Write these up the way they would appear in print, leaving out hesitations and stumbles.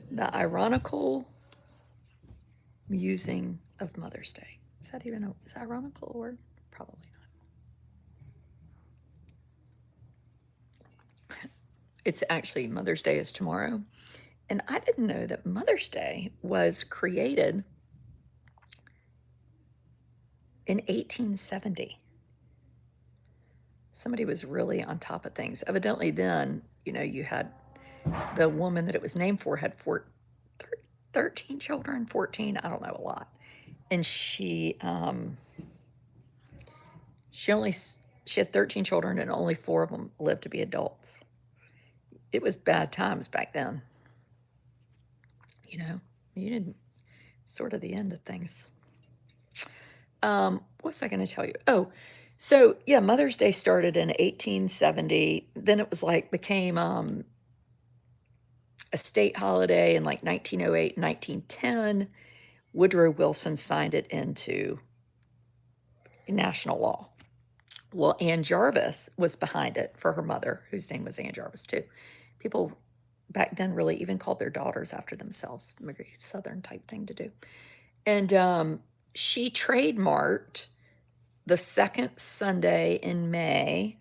The ironical musing of Mother's Day. Is that even is ironical a word? Probably not. It's actually Mother's Day is tomorrow. And I didn't know that Mother's Day was created in 1870. Somebody was really on top of things. Evidently, then, you had the woman that it was named for had 13 children, 14, I don't know, a lot. And she only she had 13 children and only 4 of them lived to be adults. It was bad times back then. You know, you didn't sort of the end of things. What was I going to tell you? Oh, so yeah, Mother's Day started in 1870. Then it was like became a state holiday in like 1908, 1910. Woodrow Wilson signed it into national law. Well, Ann Jarvis was behind it for her mother, whose name was Ann Jarvis too. People back then really even called their daughters after themselves. Very Southern type thing to do. And she trademarked the second Sunday in May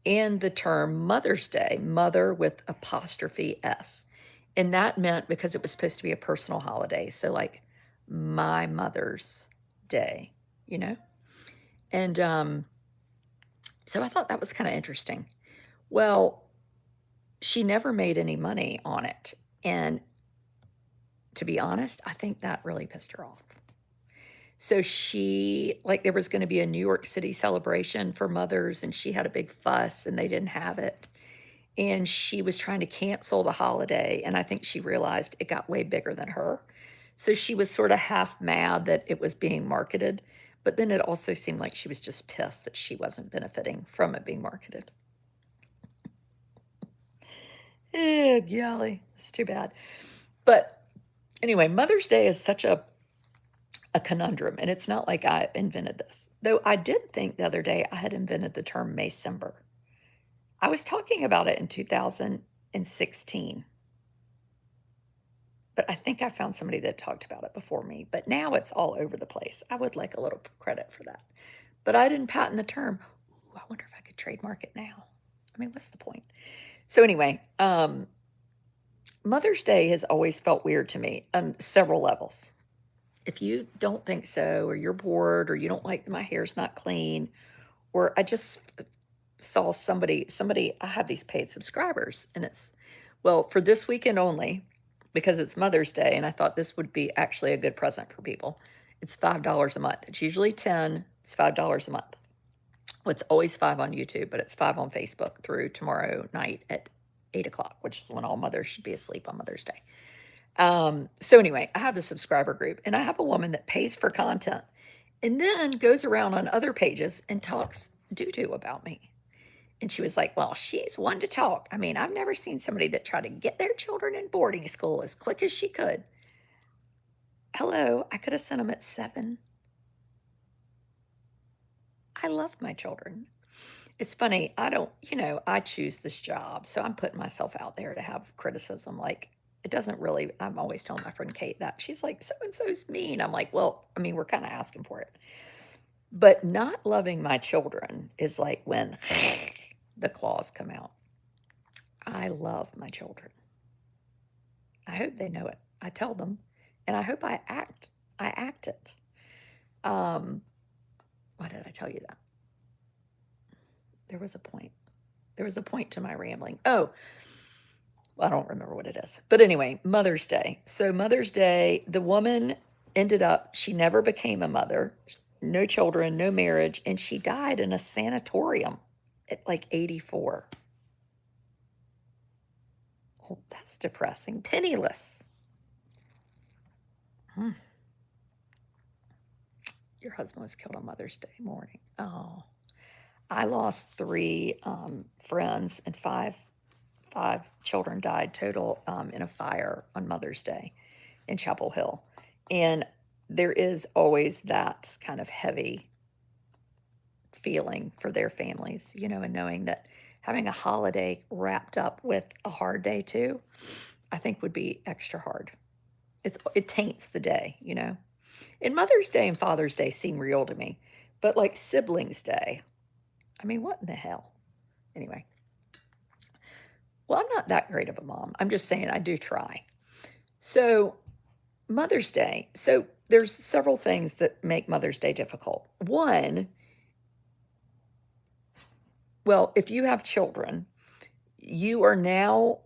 and the term Mother's Day, mother with apostrophe S. And that meant because it was supposed to be a personal holiday. So, like, my mother's day, you know? And so I thought that was kind of interesting. Well, she never made any money on it. And to be honest, I think that really pissed her off. So there was going to be a New York City celebration for mothers, and she had a big fuss, and they didn't have it. And she was trying to cancel the holiday, and I think she realized it got way bigger than her. So she was sort of half mad that it was being marketed, but then it also seemed like she was just pissed that she wasn't benefiting from it being marketed. Eh, golly, it's too bad. But anyway, Mother's Day is such a conundrum, and it's not like I invented this. Though I did think the other day I had invented the term Maycember. I was talking about it in 2016, but I think I found somebody that talked about it before me. But now it's all over the place. I would like a little credit for that. But I didn't patent the term. Ooh, I wonder if I could trademark it now. I mean, what's the point? So anyway, Mother's Day has always felt weird to me on several levels. If you don't think so, or you're bored, or you don't like that my hair's not clean, or I just saw somebody, I have these paid subscribers, and it's, well, for this weekend only, because it's Mother's Day, and I thought this would be actually a good present for people. It's $5 a month. It's usually 10, it's $5 a month. Well, it's always 5 on YouTube, but it's 5 on Facebook through tomorrow night at 8 o'clock, which is when all mothers should be asleep on Mother's Day. So anyway, I have the subscriber group, and I have a woman that pays for content and then goes around on other pages and talks doo-doo about me. And she was like, well, she's one to talk. I mean, I've never seen somebody that tried to get their children in boarding school as quick as she could. Hello, I could have sent them at 7. I love my children. It's funny, I don't, I choose this job, so I'm putting myself out there to have criticism. Like, it doesn't really, I'm always telling my friend Kate that. She's like, so and so's mean. I'm like, well, I mean, we're kind of asking for it. But not loving my children is like when the claws come out. I love my children. I hope they know it. I tell them, and I hope I act it. Um, why did I tell you that? There was a point. There was a point to my rambling. Oh, I don't remember what it is. But anyway, Mother's Day. So Mother's Day, the woman ended up, she never became a mother, no children, no marriage, and she died in a sanatorium at like 84. Oh, that's depressing. Penniless. Hmm. Your husband was killed on Mother's Day morning. Oh, I lost 3 friends, and five children died total in a fire on Mother's Day in Chapel Hill. And there is always that kind of heavy feeling for their families, and knowing that having a holiday wrapped up with a hard day too, I think would be extra hard. It taints the day, you know? And Mother's Day and Father's Day seem real to me, but like Siblings Day, I mean, what in the hell? Anyway, well, I'm not that great of a mom. I'm just saying I do try. So, Mother's Day. So, there's several things that make Mother's Day difficult. One, well, if you have children, you are now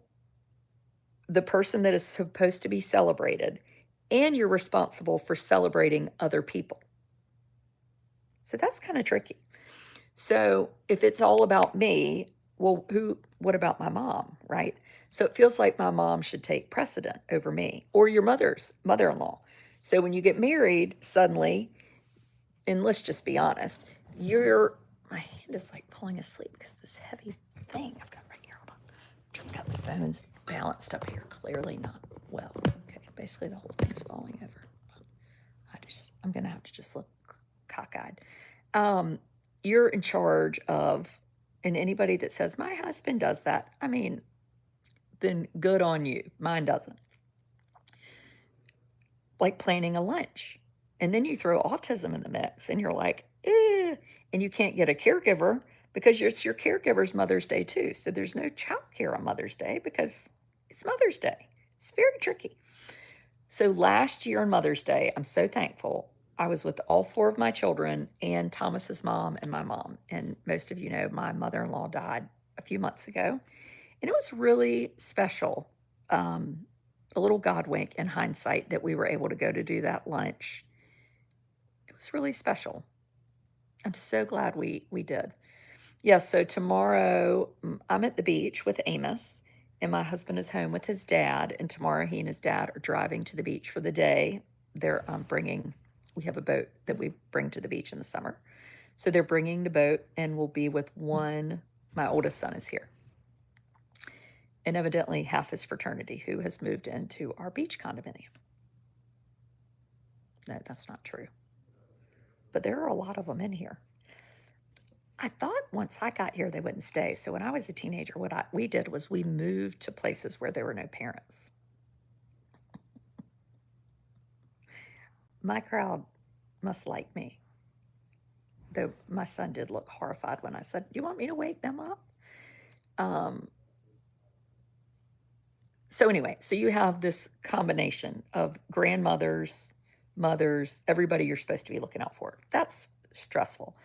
the person that is supposed to be celebrated, and you're responsible for celebrating other people. So that's kind of tricky. So if it's all about me, well, what about my mom, right? So it feels like my mom should take precedent over me or your mother-in-law. So when you get married, suddenly, and let's just be honest, my hand is like falling asleep because of this heavy thing I've got right here. Hold on. I've got the phones balanced up here. Clearly not well. Okay, basically the whole thing's falling over. I'm gonna have to just look cockeyed. You're in charge of, and anybody that says my husband does that, I mean, then good on you. Mine doesn't. Like planning a lunch, and then you throw autism in the mix, and you're like, and you can't get a caregiver because it's your caregiver's Mother's Day too. So there's no childcare on Mother's Day because it's Mother's Day. It's very tricky. So last year on Mother's Day, I'm so thankful. I was with all four of my children and Thomas's mom and my mom. And most of you know, my mother-in-law died a few months ago. And it was really special. A little God wink in hindsight that we were able to go to do that lunch. It was really special. I'm so glad we did. Yeah, so tomorrow I'm at the beach with Amos, and my husband is home with his dad. And tomorrow he and his dad are driving to the beach for the day. They're we have a boat that we bring to the beach in the summer. So they're bringing the boat, and we'll be with my oldest son is here. And evidently half his fraternity who has moved into our beach condominium. No, that's not true. But there are a lot of them in here. I thought once I got here they wouldn't stay. So when I was a teenager, what we did was we moved to places where there were no parents. My crowd must like me. Though my son did look horrified when I said, "You want me to wake them up?" So anyway, so you have this combination of grandmothers, mothers, everybody you're supposed to be looking out for. That's stressful.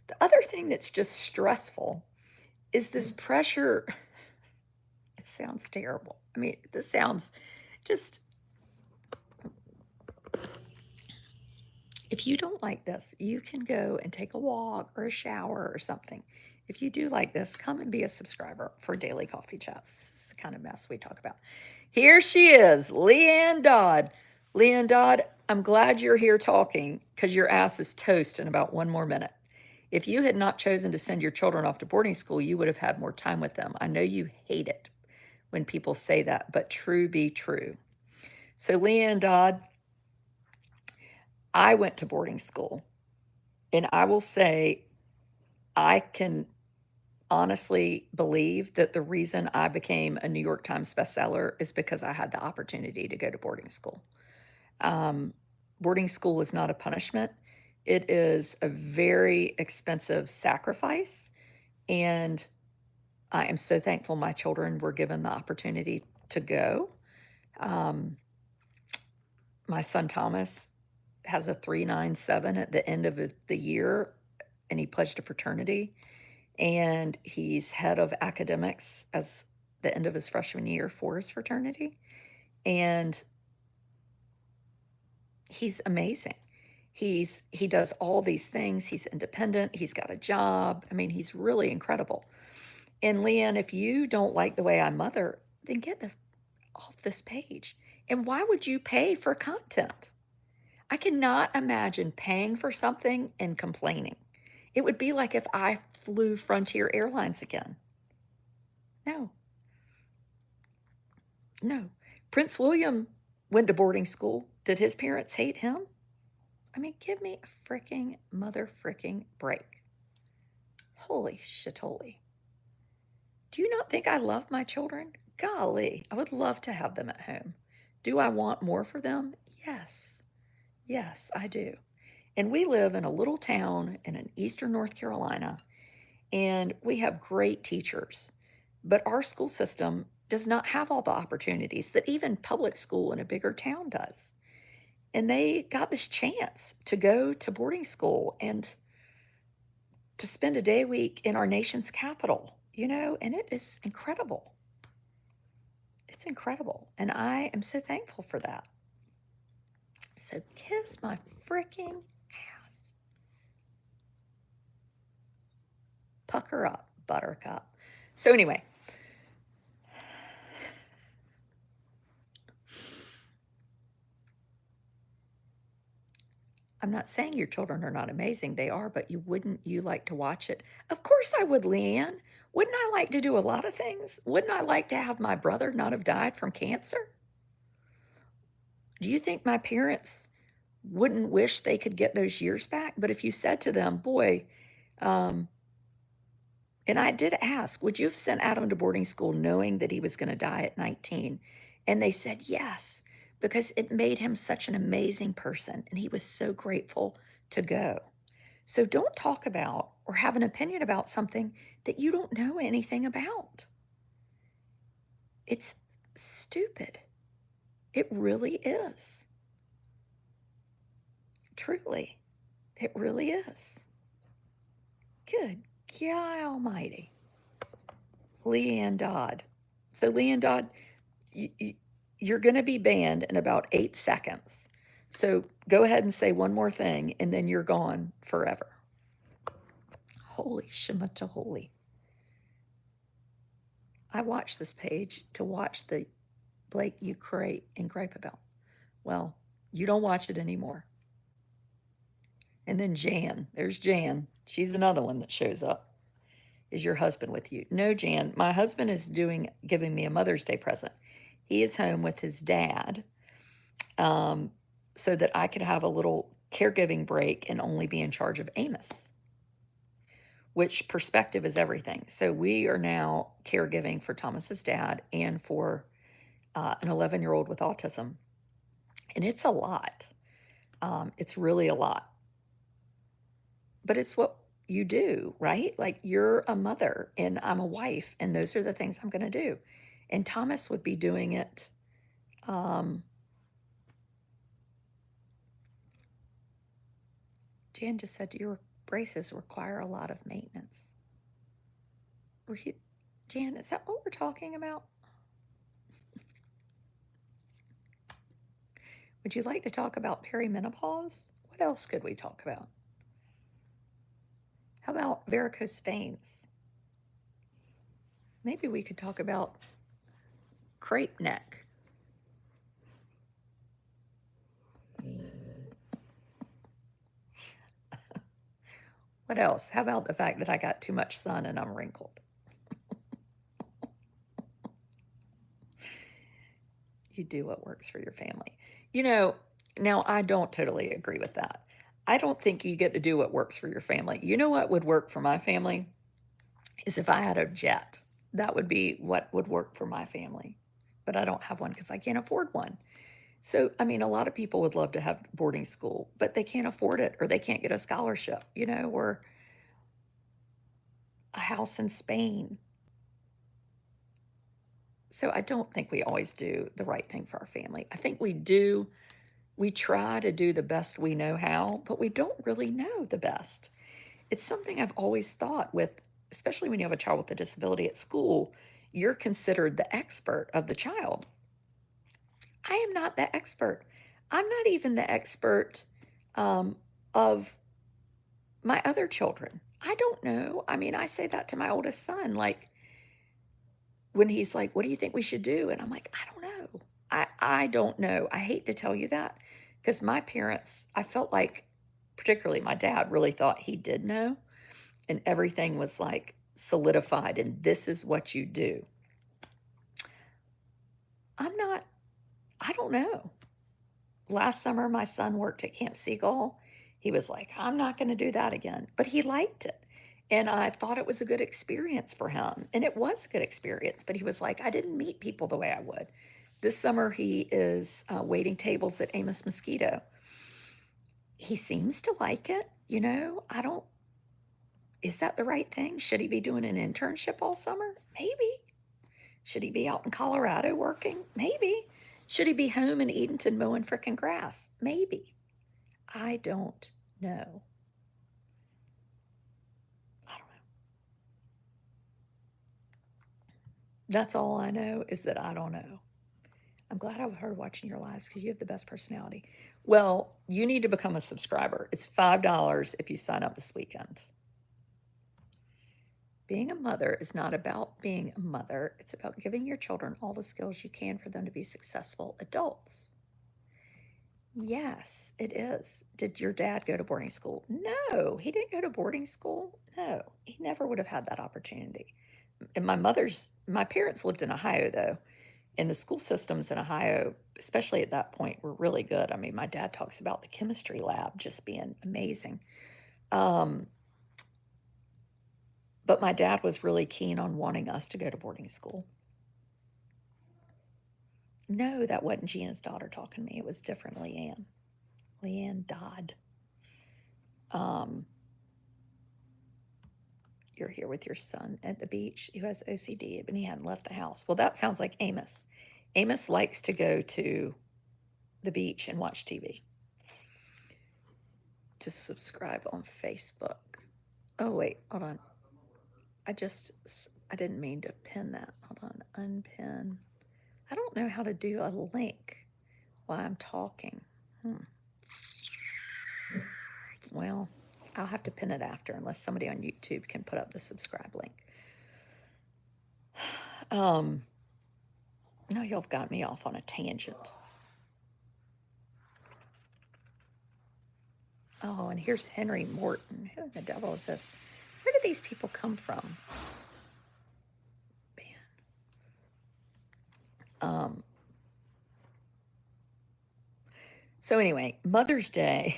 The other thing that's just stressful is this pressure. It sounds terrible. I mean, this sounds just, if you don't like this, you can go and take a walk or a shower or something. If you do like this, come and be a subscriber for Daily Coffee Chats. This is the kind of mess we talk about. Here she is, Leanne Dodd. Leanne Dodd, I'm glad you're here talking because your ass is toast in about 1 more minute. If you had not chosen to send your children off to boarding school, you would have had more time with them. I know you hate it when people say that, but true be true. So Leanne Dodd, I went to boarding school, and I will say I can honestly believe that the reason I became a New York Times bestseller is because I had the opportunity to go to boarding school. Boarding school is not a punishment. It is a very expensive sacrifice, and I am so thankful my children were given the opportunity to go. My son Thomas has a 397 at the end of the year, and he pledged a fraternity. And he's head of academics as the end of his freshman year for his fraternity. And he's amazing. He does all these things. He's independent. He's got a job. I mean, he's really incredible. And Leanne, if you don't like the way I mother, then get off this page. And why would you pay for content? I cannot imagine paying for something and complaining. It would be like if I flew Frontier Airlines again. No. No. Prince William went to boarding school. Did his parents hate him? I mean, give me a freaking break. Holy shit, holy. Do you not think I love my children? golly, I would love to have them at home. Do I want more for them? Yes. Yes, I do. And we live in a little town in eastern North Carolina, and we have great teachers. But our school system does not have all the opportunities that even public school in a bigger town does. And they got this chance to go to boarding school and to spend a day a week in our nation's capital, and it is incredible. It's incredible. And I am so thankful for that. So kiss my freaking ass. Pucker up, buttercup. So anyway, I'm not saying your children are not amazing. They are, but wouldn't you like to watch it? Of course I would, Leanne. Wouldn't I like to do a lot of things? Wouldn't I like to have my brother not have died from cancer? Do you think my parents wouldn't wish they could get those years back? But if you said to them, boy, um, and I did ask, would you have sent Adam to boarding school knowing that he was going to die at 19? And they said yes, because it made him such an amazing person. And he was so grateful to go. So don't talk about or have an opinion about something that you don't know anything about. It's stupid. It really is. Truly, it really is. Good God Almighty. Leanne Dodd. So, Leanne Dodd, you're going to be banned in about 8 seconds. So, go ahead and say one more thing, and then you're gone forever. Holy Shemata holy. I watched this page to watch the Blake you crate and gripe about. Well, you don't watch it anymore. And then Jan, there's Jan. She's another one that shows up. Is your husband with you? No, Jan, my husband is giving me a Mother's Day present. He is home with his dad, so that I could have a little caregiving break and only be in charge of Amos, which perspective is everything. So we are now caregiving for Thomas's dad and for an 11-year-old with autism. And it's a lot. It's really a lot. But it's what you do, right? Like you're a mother and I'm a wife, and those are the things I'm going to do. And Thomas would be doing it. Jan just said your braces require a lot of maintenance. Jan, is that what we're talking about? Would you like to talk about perimenopause? What else could we talk about? How about varicose veins? Maybe we could talk about crepe neck. What else? How about the fact that I got too much sun and I'm wrinkled? You do what works for your family. Now I don't totally agree with that. I don't think you get to do what works for your family. You know what would work for my family is if I had a jet. That would be what would work for my family. But I don't have one because I can't afford one. So, I mean, a lot of people would love to have boarding school, but they can't afford it or they can't get a scholarship, or a house in Spain. So I don't think we always do the right thing for our family. I think we try to do the best we know how, but we don't really know the best. It's something I've always thought with, especially when you have a child with a disability at school, you're considered the expert of the child. I am not the expert. I'm not even the expert of my other children. I don't know. I mean, I say that to my oldest son, like when he's like, what do you think we should do? And I'm like, I don't know. I don't know. I hate to tell you that because my parents, I felt like, particularly my dad, really thought he did know. And everything was like solidified, and this is what you do. I don't know. Last summer, my son worked at Camp Seagull. He was like, I'm not going to do that again. But he liked it. And I thought it was a good experience for him. And it was a good experience, but he was like, I didn't meet people the way I would. This summer, he is waiting tables at Amos Mosquito. He seems to like it. I don't, is that the right thing? Should he be doing an internship all summer? Maybe. Should he be out in Colorado working? Maybe. Should he be home in Edenton mowing frickin' grass? Maybe. I don't know. I don't know. That's all I know is that I don't know. I'm glad I heard watching your lives because you have the best personality. Well, you need to become a subscriber. It's $5 if you sign up this weekend. Being a mother is not about being a mother. It's about giving your children all the skills you can for them to be successful adults. Yes, it is. Did your dad go to boarding school? No, he didn't go to boarding school. No, he never would have had that opportunity. And my parents lived in Ohio, though, and the school systems in Ohio, especially at that point, were really good. I mean, my dad talks about the chemistry lab just being amazing. Um, but my dad was really keen on wanting us to go to boarding school. No, that wasn't Gina's daughter talking to me. It was different Leanne. Leanne Dodd. You're here with your son at the beach who has OCD, but he hadn't left the house. Well, that sounds like Amos. Amos likes to go to the beach and watch TV. To subscribe on Facebook. Oh, wait, hold on. I didn't mean to pin that. Hold on, unpin. I don't know how to do a link while I'm talking. Well, I'll have to pin it after unless somebody on YouTube can put up the subscribe link. No, y'all have got me off on a tangent. Oh, and here's Henry Morton. Who in the devil is this? Where did these people come from? Man. So anyway, Mother's Day.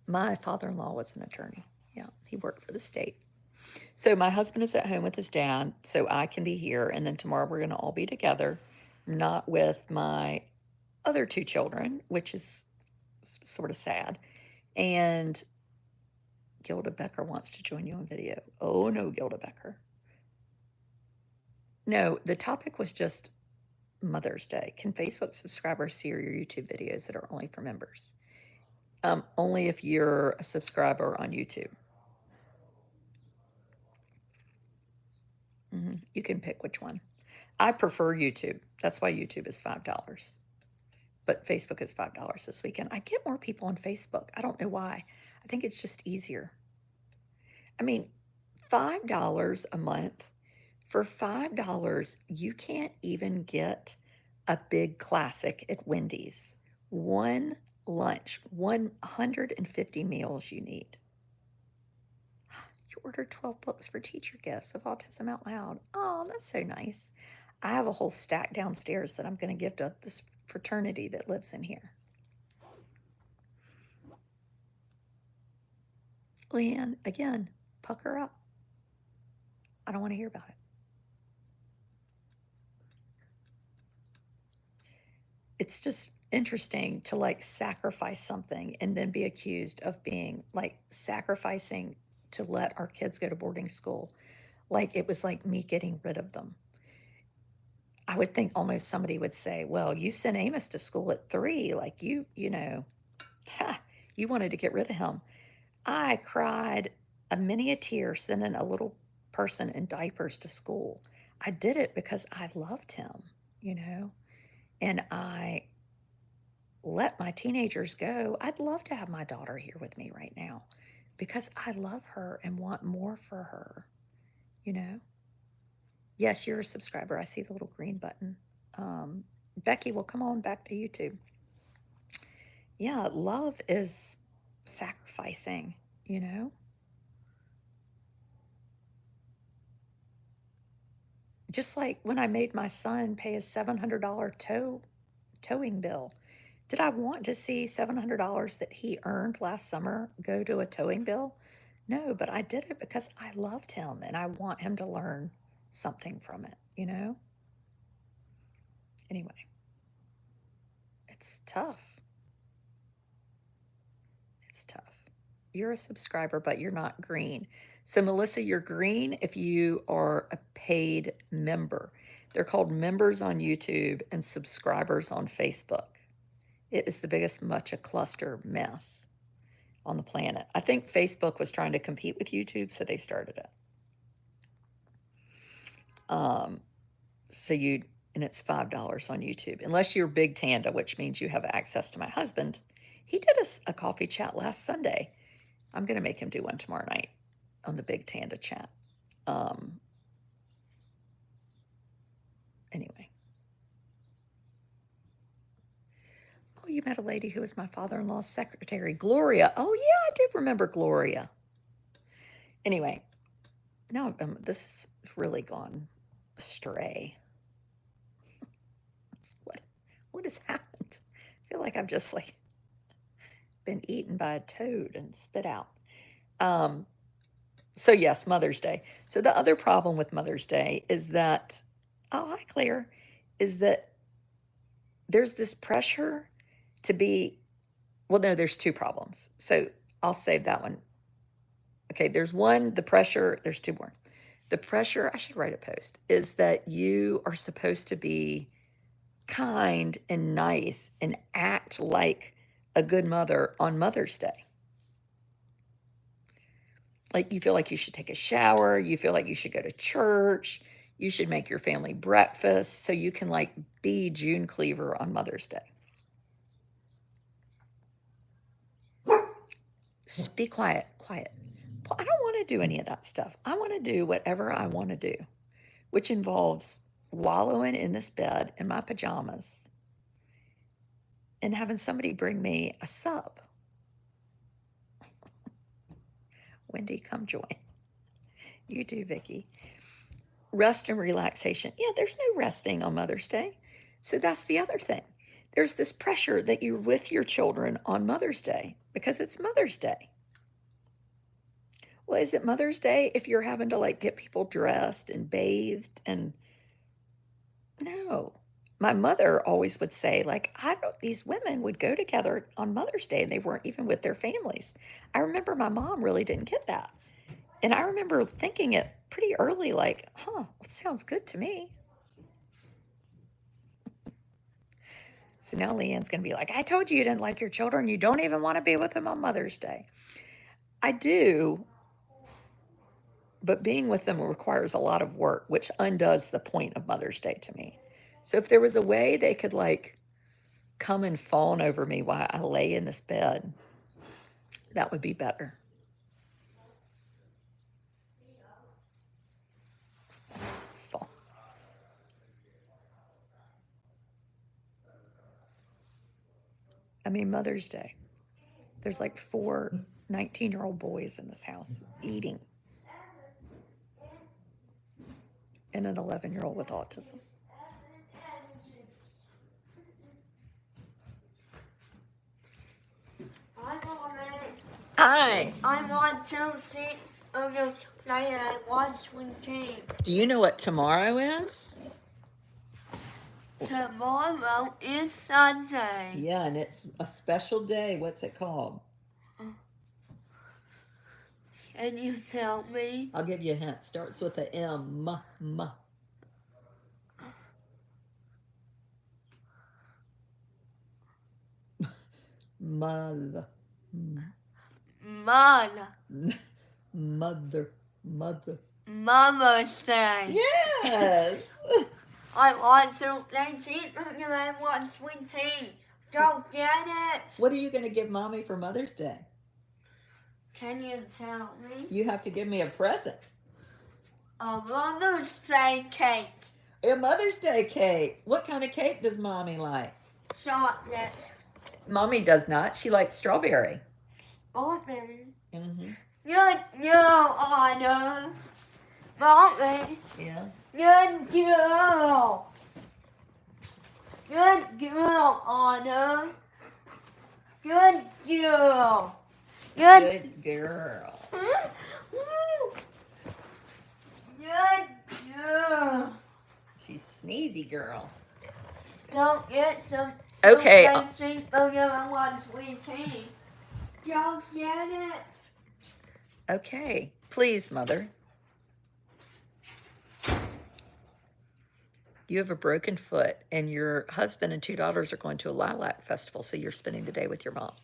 My father-in-law was an attorney. Yeah, he worked for the state. So my husband is at home with his dad, so I can be here, and then tomorrow we're going to all be together, not with my other two children, which is sort of sad. And Gilda Becker wants to join you on video. Oh no, Gilda Becker. No, the topic was just Mother's Day. Can Facebook subscribers see your YouTube videos that are only for members? Only if you're a subscriber on YouTube. You can pick which one. I prefer YouTube. That's why YouTube is $5. But Facebook is $5 this weekend. I get more people on Facebook. I don't know why. I think it's just easier. I mean, $5 a month. For $5, you can't even get a big classic at Wendy's. One lunch, 150 meals you need. You ordered 12 books for teacher gifts of Autism Out Loud. Oh, that's so nice. I have a whole stack downstairs that I'm going to give to this fraternity that lives in here. Leanne, again, pucker up. I don't want to hear about it. It's just interesting to like sacrifice something and then be accused of being like sacrificing to let our kids go to boarding school. Like it was like me getting rid of them. I would think almost somebody would say, well, you sent Amos to school at 3, like you wanted to get rid of him. I cried many a tear sending a little person in diapers to school. I did it because I loved him, and I let my teenagers go. I'd love to have my daughter here with me right now because I love her and want more for her, Yes, you're a subscriber. I see the little green button. Becky, well, come on back to YouTube. Yeah, love is sacrificing, Just like when I made my son pay a $700 towing bill Did I want to see $700 that he earned last summer go to a towing bill? No, but I did it because I loved him and I want him to learn something from it, you know? Anyway, it's tough. It's tough. You're a subscriber, but you're not green. So, Melissa, you're green if you are a paid member. They're called members on YouTube and subscribers on Facebook. It is the biggest mucha cluster mess on the planet. I think Facebook was trying to compete with YouTube, so they started it. And it's $5 on YouTube, unless you're Big Tanda, which means you have access to my husband. He did a coffee chat last Sunday. I'm going to make him do one tomorrow night on the Big Tanda chat. Anyway. Oh, you met a lady who was my father-in-law's secretary, Gloria. Oh, yeah, I do remember Gloria. Anyway, now this has really gone astray. What has happened? I feel like I've just been eaten by a toad and spit out. So yes, Mother's Day. So the other problem with Mother's Day is that, oh, hi, Claire, is that there's this pressure to be, well, no, there's two problems. So I'll save that one. Okay, there's one, the pressure, there's two more. The pressure, I should write a post, is that you are supposed to be kind and nice and act like a good mother on Mother's Day. Like you feel like you should take a shower, you feel like you should go to church, you should make your family breakfast so you can be June Cleaver on Mother's Day. Be quiet, quiet. Well, I don't want to do any of that stuff. I want to do whatever I want to do, which involves wallowing in this bed in my pajamas and having somebody bring me a sub. Wendy, come join. You do, Vicki. Rest and relaxation. Yeah, there's no resting on Mother's Day. So that's the other thing. There's this pressure that you're with your children on Mother's Day because it's Mother's Day. Well, is it Mother's Day if you're having to get people dressed and bathed? And no. My mother always would say, these women would go together on Mother's Day and they weren't even with their families. I remember my mom really didn't get that. And I remember thinking it pretty early, it sounds good to me. So now Leanne's going to be like, I told you didn't like your children. You don't even want to be with them on Mother's Day. I do, but being with them requires a lot of work, which undoes the point of Mother's Day to me. So if there was a way they could come and fawn over me while I lay in this bed, that would be better. Fawn. I mean, Mother's Day. There's 4 19-year-old boys in this house eating. And an 11-year-old with autism. Hi, Mommy. Hi. I want to see play I watch with tea. Do you know what tomorrow is? Tomorrow is Sunday. Yeah, and it's a special day. What's it called? Can you tell me? I'll give you a hint. Starts with a M. Mother. Mother. Mother's Day. Yes. I want to play tea and I want sweet tea. Go get it. What are you going to give Mommy for Mother's Day? Can you tell me? You have to give me a present. A Mother's Day cake. A Mother's Day cake. What kind of cake does Mommy like? Chocolate. Mommy does not. She likes strawberry. Strawberry. Mm-hmm. No, Anna. Mommy. Yeah. Good girl. Good girl, Anna. Good girl. Good. Good girl. Good girl. She's a sneezy girl. Don't get some Okay. one sweet tea. Don't get it. Okay. Please, Mother. You have a broken foot, and your husband and 2 daughters are going to a lilac festival, so you're spending the day with your mom.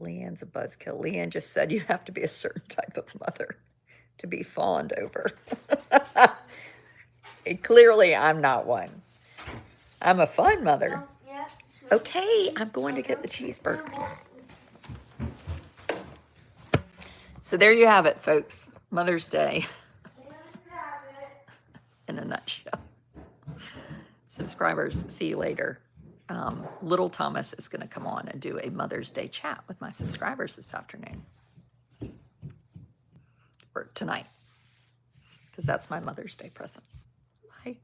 Leanne's a buzzkill. Leanne just said you have to be a certain type of mother to be fawned over. Clearly, I'm not one. I'm a fun mother. Okay, I'm going to get the cheeseburgers. So there you have it, folks. Mother's Day in a nutshell. Subscribers, see you later. Little Thomas is going to come on and do a Mother's Day chat with my subscribers this afternoon. Or tonight. Because that's my Mother's Day present. Bye.